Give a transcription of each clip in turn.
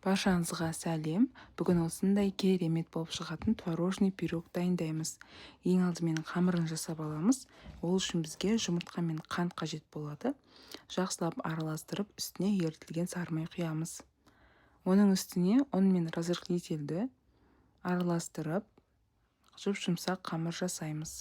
Баршаңызға сәлем. Бүгін осындай керемет болып шығатын творожный пирог дайындаймыз. Ең алдымен қамырын жасап аламыз. Ол үшін бізге жұмыртқа мен қант қажет болады. Жақсылап араластырып, үстіне ерітілген сары май құямыз. Оның үстіне ұн мен разрыхлительді араластырып, жұп-жұмсақ қамыр жасаймыз.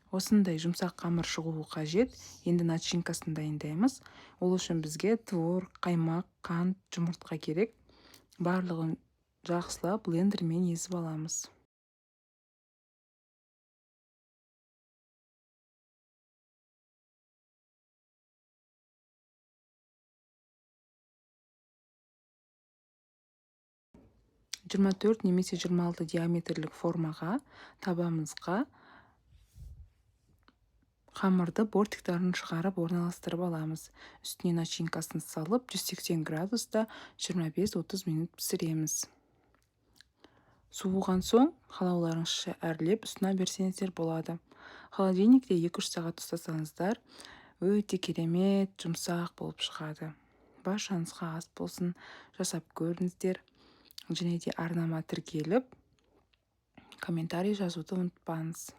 Осындай жұмсақ қамыр шығуы қажет. Енді начинкасын дайындаймыз. Ол үшін бізге творог, қаймақ, қант, жұмыртқа керек. Барлығын жақсылап блендермен езіп аламыз. Жиырма төрт немесе 26 диаметрлік формаға табамызға қамырды бортиктарын шығарып орналастырып аламыз. Үстіне начинкасын салып 180 градуста 25-30 минут пісіреміз. Суыған соң қалауларыңызша әрлеп ұсына берсеңіздер болады. Холодильникте 2-3 сағат ұстасаңыздар өте керемет жұмсақ болып шығады. Баршаңызға ас болсын, жасап көріңіздер. Және де арнама тіркеліп, комментарий жазуды ұмытпаңыз.